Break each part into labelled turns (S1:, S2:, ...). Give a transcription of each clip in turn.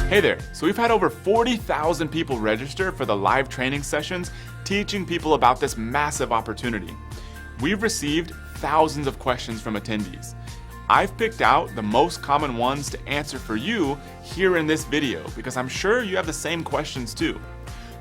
S1: Hey there, so we've had over 40,000 people register for the live training sessions teaching people about this massive opportunity. We've received thousands of questions from attendees. I've picked out the most common ones to answer for you here in this video because I'm sure you have the same questions too.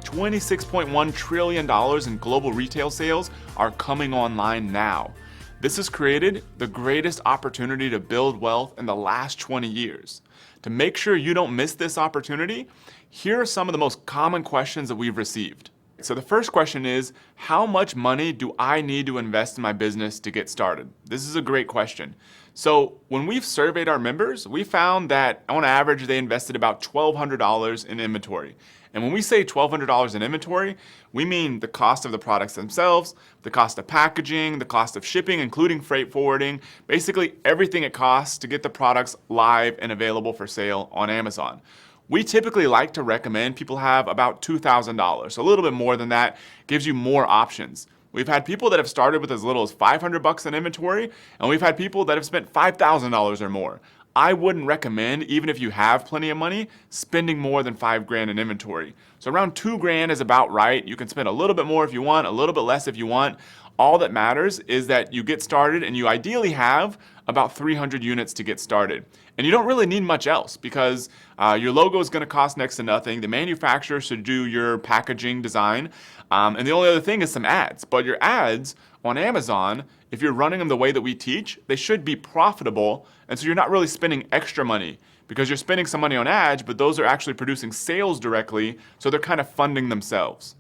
S1: $26.1 trillion in global retail sales are coming online now. This has created the greatest opportunity to build wealth in the last 20 years. To make sure you don't miss this opportunity, here are some of the most common questions that we've received. So the first question is, how much money do I need to invest in my business to get started? This is a great question. So when we've surveyed our members, we found that on average, they invested about $1,200 in inventory. And when we say $1,200 in inventory, we mean the cost of the products themselves, the cost of packaging, the cost of shipping, including freight forwarding, basically everything it costs to get the products live and available for sale on Amazon. We typically like to recommend people have about $2,000. So a little bit more than that gives you more options. We've had people that have started with as little as $500 in inventory, and we've had people that have spent $5,000 or more. I wouldn't recommend, even if you have plenty of money, spending more than $5,000 in inventory. So around $2,000 is about right. You can spend a little bit more if you want, a little bit less if you want. All that matters is that you get started and you ideally have about 300 units to get started. And you don't really need much else because your logo is going to cost next to nothing. The manufacturer should do your packaging design. And the only other thing is some ads. But your ads on Amazon, if you're running them the way that we teach, they should be profitable. And so you're not really spending extra money because you're spending some money on ads, but those are actually producing sales directly. So they're kind of funding themselves.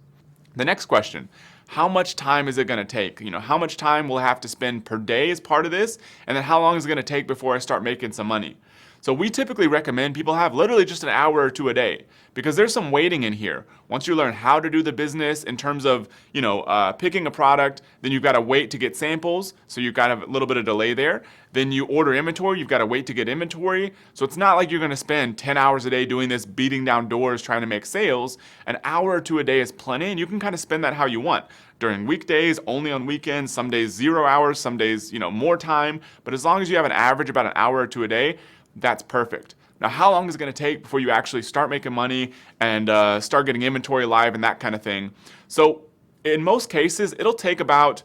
S1: The next question. How much time is it going to take? How much time will I have to spend per day as part of this? And then how long is it going to take before I start making some money? So we typically recommend people have literally just an hour or two a day because there's some waiting in here. Once you learn how to do the business in terms of, picking a product, then you've got to wait to get samples. So you've got a little bit of delay there. Then you order inventory, you've got to wait to get inventory. So it's not like you're going to spend 10 hours a day doing this, beating down doors, trying to make sales. An hour or two a day is plenty, and you can kind of spend that how you want. During weekdays, only on weekends, some days 0 hours, some days, more time. But as long as you have an average about an hour or two a day, that's perfect. Now, how long is it going to take before you actually start making money and start getting inventory live and that kind of thing? So in most cases, it'll take about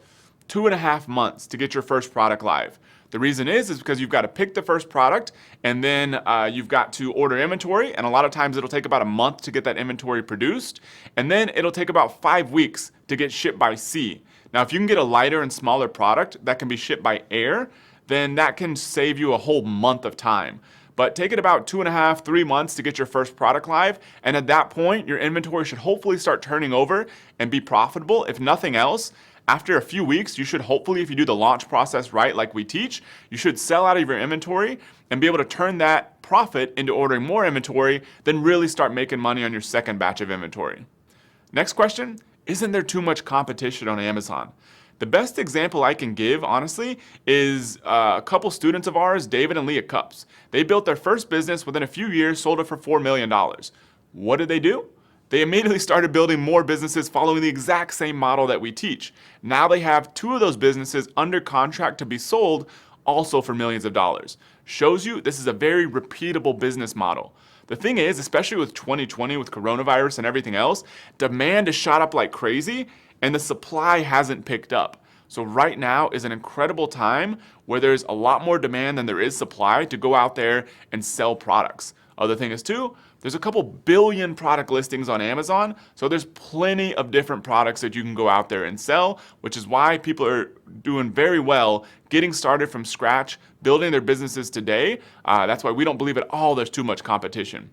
S1: 2.5 months to get your first product live. The reason is because you've got to pick the first product and then you've got to order inventory. And a lot of times it'll take about a month to get that inventory produced. And then it'll take about 5 weeks to get shipped by sea. Now, if you can get a lighter and smaller product that can be shipped by air, then that can save you a whole month of time. But take it about 2.5, 3 months to get your first product live. And at that point, your inventory should hopefully start turning over and be profitable. If nothing else, after a few weeks, you should hopefully, if you do the launch process right, like we teach, you should sell out of your inventory and be able to turn that profit into ordering more inventory, then really start making money on your second batch of inventory. Next question, isn't there too much competition on Amazon? The best example I can give, honestly, is a couple students of ours, David and Leah Cups. They built their first business within a few years, sold it for $4 million. What did they do? They immediately started building more businesses following the exact same model that we teach. Now they have 2 of those businesses under contract to be sold, also for millions of dollars. Shows you this is a very repeatable business model. The thing is, especially with 2020, with coronavirus and everything else, demand has shot up like crazy and the supply hasn't picked up. So right now is an incredible time where there's a lot more demand than there is supply to go out there and sell products. Other thing is too, there's a couple billion product listings on Amazon, so there's plenty of different products that you can go out there and sell, which is why people are doing very well getting started from scratch, building their businesses today. That's why we don't believe at all there's too much competition.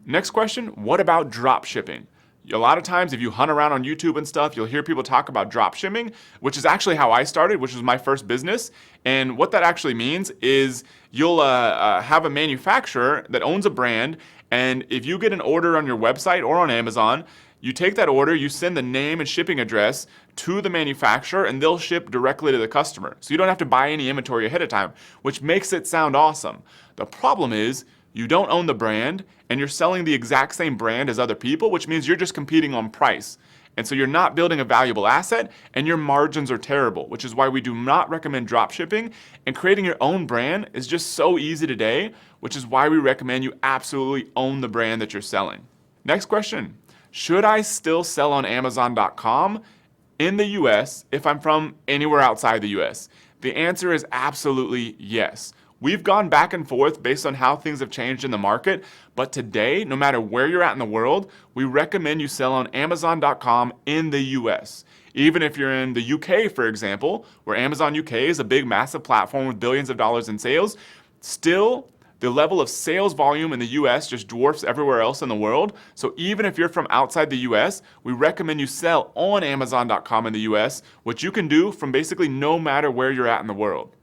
S1: Next question, what about drop shipping? A lot of times if you hunt around on YouTube and stuff, you'll hear people talk about drop shipping, which is actually how I started, which was my first business. And what that actually means is you'll have a manufacturer that owns a brand, and if you get an order on your website or on Amazon, you take that order, you send the name and shipping address to the manufacturer, and they'll ship directly to the customer. So you don't have to buy any inventory ahead of time, which makes it sound awesome. The problem is you don't own the brand, and you're selling the exact same brand as other people, which means you're just competing on price. And so you're not building a valuable asset and your margins are terrible, which is why we do not recommend dropshipping. And creating your own brand is just so easy today, which is why we recommend you absolutely own the brand that you're selling. Next question. Should I still sell on Amazon.com in the US if I'm from anywhere outside the US? The answer is absolutely yes. We've gone back and forth based on how things have changed in the market, but today, no matter where you're at in the world, we recommend you sell on Amazon.com in the US. Even if you're in the UK, for example, where Amazon UK is a big, massive platform with billions of dollars in sales, still, the level of sales volume in the US just dwarfs everywhere else in the world. So even if you're from outside the US, we recommend you sell on Amazon.com in the US, which you can do from basically no matter where you're at in the world.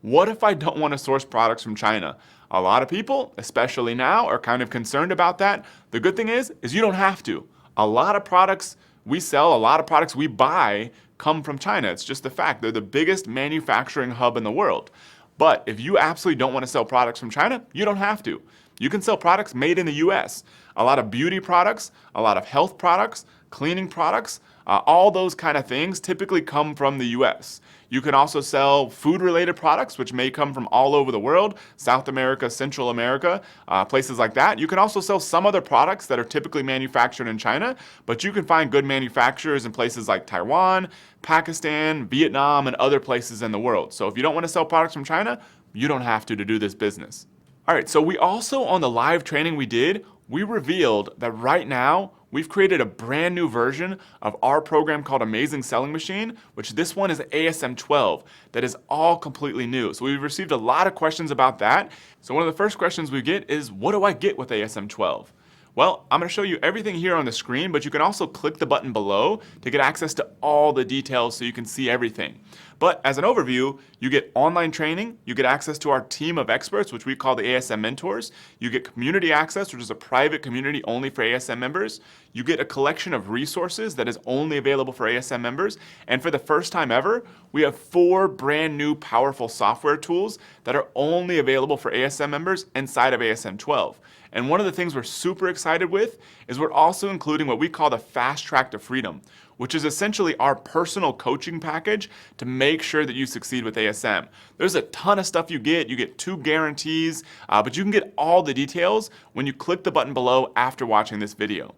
S1: What if I don't want to source products from China? A lot of people, especially now, are kind of concerned about that. The good thing is you don't have to. A lot of products we sell, a lot of products we buy come from China. It's just the fact. They're the biggest manufacturing hub in the world. But if you absolutely don't want to sell products from China, you don't have to. You can sell products made in the US. A lot of beauty products, a lot of health products, cleaning products, all those kind of things typically come from the US. You can also sell food-related products, which may come from all over the world, South America, Central America, places like that. You can also sell some other products that are typically manufactured in China, but you can find good manufacturers in places like Taiwan, Pakistan, Vietnam, and other places in the world. So if you don't want to sell products from China, you don't have to do this business. All right, so we also, on the live training we did, we revealed that right now, we've created a brand new version of our program called Amazing Selling Machine, which this one is ASM 12, that is all completely new. So we've received a lot of questions about that. So one of the first questions we get is, what do I get with ASM 12? Well, I'm going to show you everything here on the screen, but you can also click the button below to get access to all the details so you can see everything. But as an overview, you get online training, you get access to our team of experts, which we call the ASM mentors, you get community access, which is a private community only for ASM members, you get a collection of resources that is only available for ASM members, and for the first time ever, we have 4 brand new powerful software tools that are only available for ASM members inside of ASM 12. And one of the things we're super excited with is we're also including what we call the Fast Track to Freedom, which is essentially our personal coaching package to make sure that you succeed with ASM. There's a ton of stuff you get 2 guarantees, but you can get all the details when you click the button below after watching this video.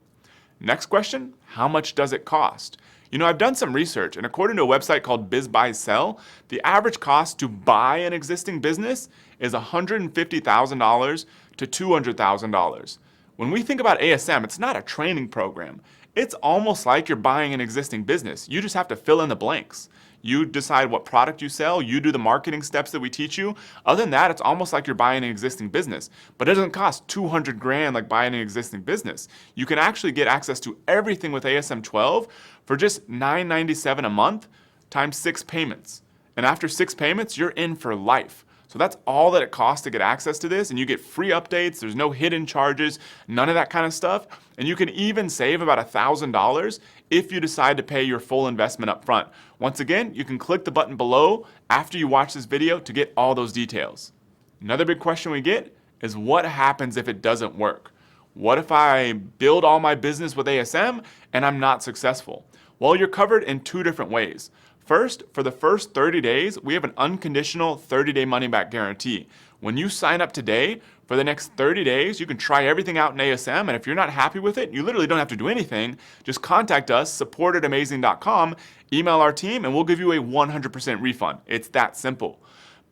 S1: Next question, how much does it cost? You know, I've done some research, and according to a website called Biz Buy Sell, the average cost to buy an existing business is $150,000 to $200,000. When we think about ASM, it's not a training program. It's almost like you're buying an existing business. You just have to fill in the blanks. You decide what product you sell, you do the marketing steps that we teach you. Other than that, it's almost like you're buying an existing business. But it doesn't cost 200 grand like buying an existing business. You can actually get access to everything with ASM 12 for just $9.97 a month times 6 payments. And after 6 payments, you're in for life. So that's all that it costs to get access to this, and you get free updates, there's no hidden charges, none of that kind of stuff, and you can even save about $1,000 if you decide to pay your full investment up front. Once again, you can click the button below after you watch this video to get all those details. Another big question we get is, what happens if it doesn't work? What if I build all my business with ASM and I'm not successful? Well, you're covered in 2 different ways. First, for the first 30 days, we have an unconditional 30-day money-back guarantee. When you sign up today, for the next 30 days, you can try everything out in ASM, and if you're not happy with it, you literally don't have to do anything. Just contact us, support@amazing.com, email our team, and we'll give you a 100% refund. It's that simple.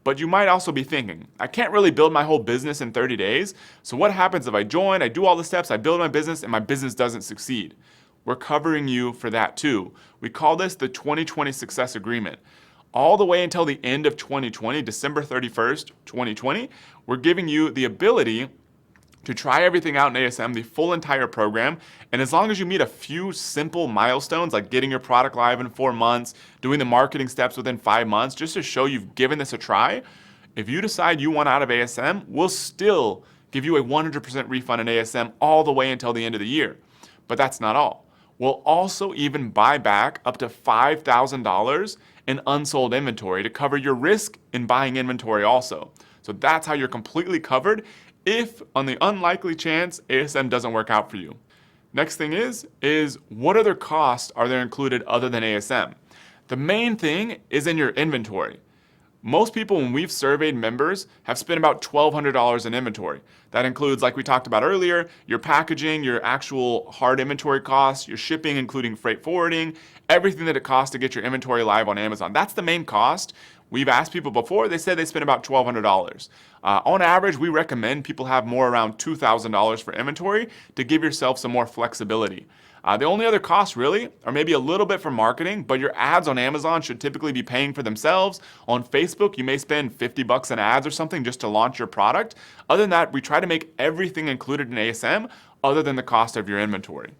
S1: But you might also be thinking, I can't really build my whole business in 30 days, so what happens if I join, I do all the steps, I build my business, and my business doesn't succeed? We're covering you for that too. We call this the 2020 Success Agreement. All the way until the end of 2020, December 31st, 2020, we're giving you the ability to try everything out in ASM, the full entire program, and as long as you meet a few simple milestones, like getting your product live in 4 months, doing the marketing steps within 5 months, just to show you've given this a try, if you decide you want out of ASM, we'll still give you a 100% refund in ASM all the way until the end of the year. But that's not all. We'll also even buy back up to $5,000 in unsold inventory to cover your risk in buying inventory also. So that's how you're completely covered if, on the unlikely chance, ASM doesn't work out for you. Next thing is what other costs are there included other than ASM? The main thing is in your inventory. Most people, when we've surveyed members, have spent about $1,200 in inventory. That includes, like we talked about earlier, your packaging, your actual hard inventory costs, your shipping, including freight forwarding, everything that it costs to get your inventory live on Amazon. That's the main cost. We've asked people before, they said they spent about $1,200. On average, we recommend people have more around $2,000 for inventory to give yourself some more flexibility. The only other costs really are maybe a little bit for marketing, but your ads on Amazon should typically be paying for themselves. On Facebook, you may spend $50 in ads or something just to launch your product. Other than that, we try to make everything included in ASM other than the cost of your inventory.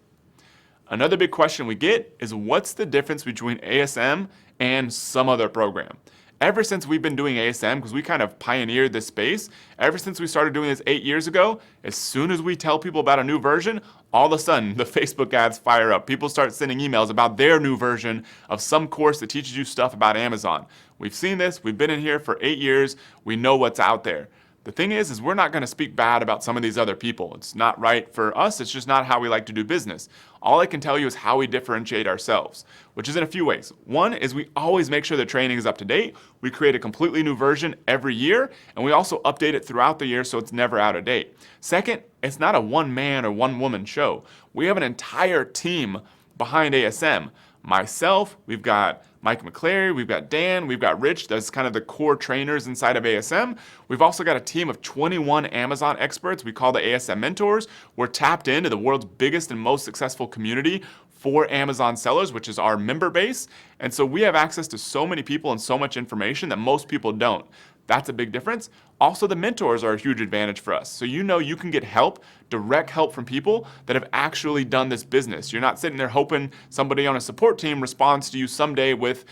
S1: Another big question we get is what's the difference between ASM and some other program? Ever since we've been doing ASM, because we kind of pioneered this space, ever since we started doing this 8 years ago, as soon as we tell people about a new version, all of a sudden the Facebook ads fire up. People start sending emails about their new version of some course that teaches you stuff about Amazon. We've seen this, we've been in here for 8 years, we know what's out there. The thing is we're not going to speak bad about some of these other people. It's not right for us. It's just not how we like to do business. All I can tell you is how we differentiate ourselves, which is in a few ways. One is we always make sure the training is up to date. We create a completely new version every year, and we also update it throughout the year so it's never out of date. Second, it's not a one-man or one-woman show. We have an entire team behind ASM. Myself, we've got Mike McClary, we've got Dan, we've got Rich, that's kind of the core trainers inside of ASM. We've also got a team of 21 Amazon experts we call the ASM mentors. We're tapped into the world's biggest and most successful community for Amazon sellers, which is our member base. And so we have access to so many people and so much information that most people don't. That's a big difference. Also, the mentors are a huge advantage for us. So you know you can get help, direct help from people that have actually done this business. You're not sitting there hoping somebody on a support team responds to you someday with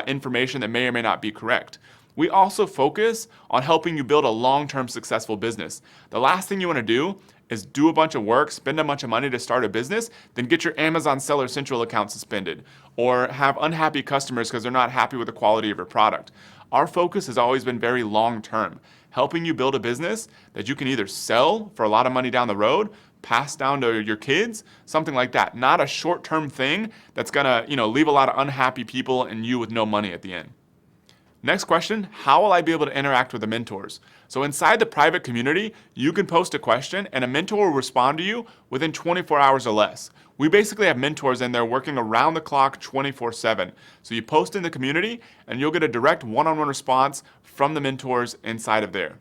S1: information that may or may not be correct. We also focus on helping you build a long-term successful business. The last thing you want to do is do a bunch of work, spend a bunch of money to start a business, then get your Amazon Seller Central account suspended, or have unhappy customers because they're not happy with the quality of your product. Our focus has always been very long-term, helping you build a business that you can either sell for a lot of money down the road, pass down to your kids, something like that. Not a short-term thing that's gonna, leave a lot of unhappy people and you with no money at the end. Next question, how will I be able to interact with the mentors? So inside the private community, you can post a question and a mentor will respond to you within 24 hours or less. We basically have mentors in there working around the clock 24/7. So you post in the community and you'll get a direct one-on-one response from the mentors inside of there.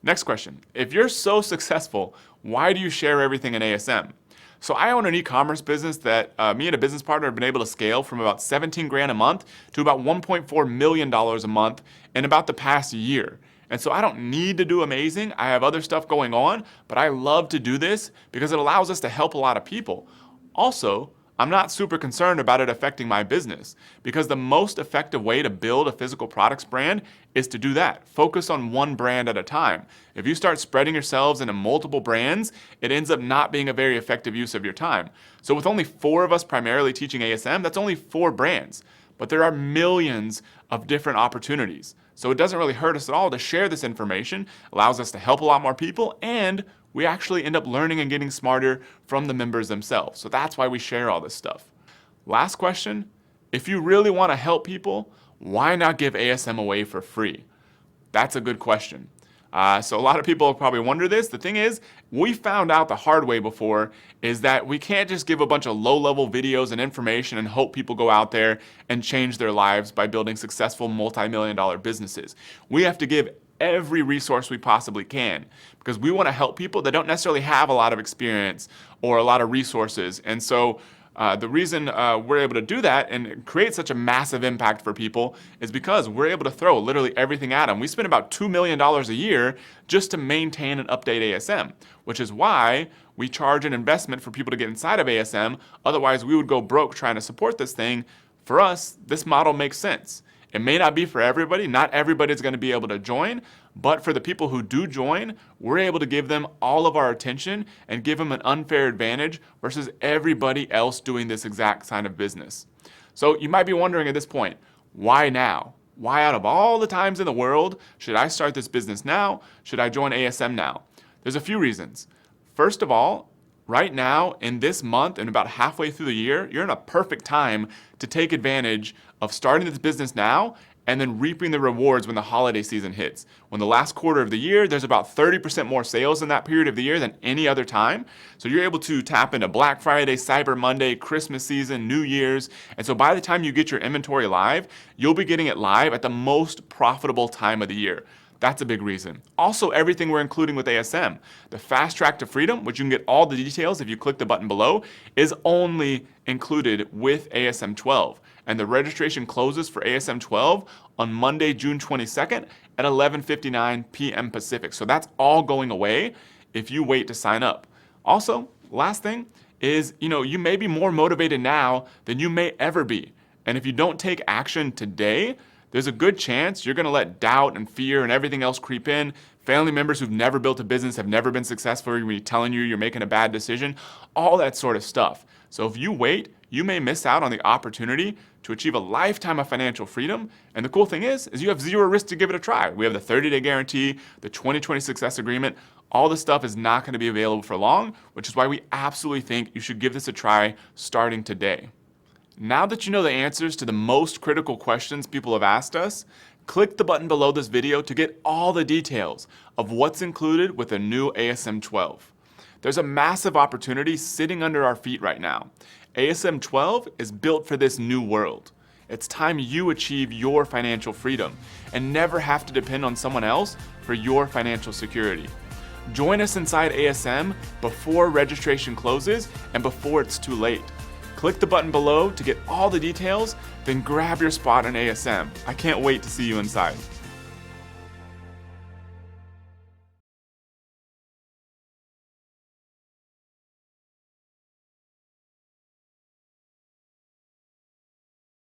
S1: Next question, if you're so successful, why do you share everything in ASM? So I own an e-commerce business that me and a business partner have been able to scale from about 17 grand a month to about $1.4 million a month in about the past year. And so I don't need to do amazing. I have other stuff going on, but I love to do this because it allows us to help a lot of people. Also, I'm not super concerned about it affecting my business because the most effective way to build a physical products brand is to do that. Focus on one brand at a time. If you start spreading yourselves into multiple brands, it ends up not being a very effective use of your time. So with only 4 of us primarily teaching ASM, that's only 4 brands, but there are millions of different opportunities. So it doesn't really hurt us at all to share this information, allows us to help a lot more people, and we actually end up learning and getting smarter from the members themselves. So that's why we share all this stuff. Last question, if you really want to help people, why not give ASM away for free? That's a good question. So a lot of people probably wonder this. The thing is, we found out the hard way before is that we can't just give a bunch of low-level videos and information and hope people go out there and change their lives by building successful multi-million-dollar businesses. We have to give every resource we possibly can because we want to help people that don't necessarily have a lot of experience or a lot of resources. And so the reason we're able to do that and create such a massive impact for people is because we're able to throw literally everything at them. We spend about $2 million a year just to maintain and update ASM, which is why we charge an investment for people to get inside of ASM. Otherwise, we would go broke trying to support this thing. For us, this model makes sense. It may not be for everybody. Not everybody's going to be able to join, but for the people who do join, we're able to give them all of our attention and give them an unfair advantage versus everybody else doing this exact kind of business. So you might be wondering at this point, why now? Why out of all the times in the world should I start this business now? Should I join ASM now? There's a few reasons. First of all, Right now, in this month and about halfway through the year, you're in a perfect time to take advantage of starting this business now and then reaping the rewards when the holiday season hits. When the last quarter of the year, there's about 30% more sales in that period of the year than any other time. So you're able to tap into Black Friday, Cyber Monday, Christmas season, New Year's. And so by the time you get your inventory live, you'll be getting it live at the most profitable time of the year. That's a big reason. Also, everything we're including with ASM, the fast track to freedom, which you can get all the details if you click the button below, is only included with ASM 12. And the registration closes for ASM 12 on Monday, June 22nd at 11:59 p.m. Pacific. So that's all going away if you wait to sign up. Also, last thing is, you may be more motivated now than you may ever be. And if you don't take action today, there's a good chance you're going to let doubt and fear and everything else creep in. Family members who've never built a business, have never been successful, are going to be telling you you're making a bad decision, all that sort of stuff. So if you wait, you may miss out on the opportunity to achieve a lifetime of financial freedom. And the cool thing is you have zero risk to give it a try. We have the 30-day guarantee, the 2020 success agreement. All this stuff is not going to be available for long, which is why we absolutely think you should give this a try starting today. Now that you know the answers to the most critical questions people have asked us, click the button below this video to get all the details of what's included with the new ASM 12. There's a massive opportunity sitting under our feet right now. ASM 12 is built for this new world. It's time you achieve your financial freedom and never have to depend on someone else for your financial security. Join us inside ASM before registration closes and before it's too late. Click the button below to get all the details, then grab your spot in ASM. I can't wait to see you inside.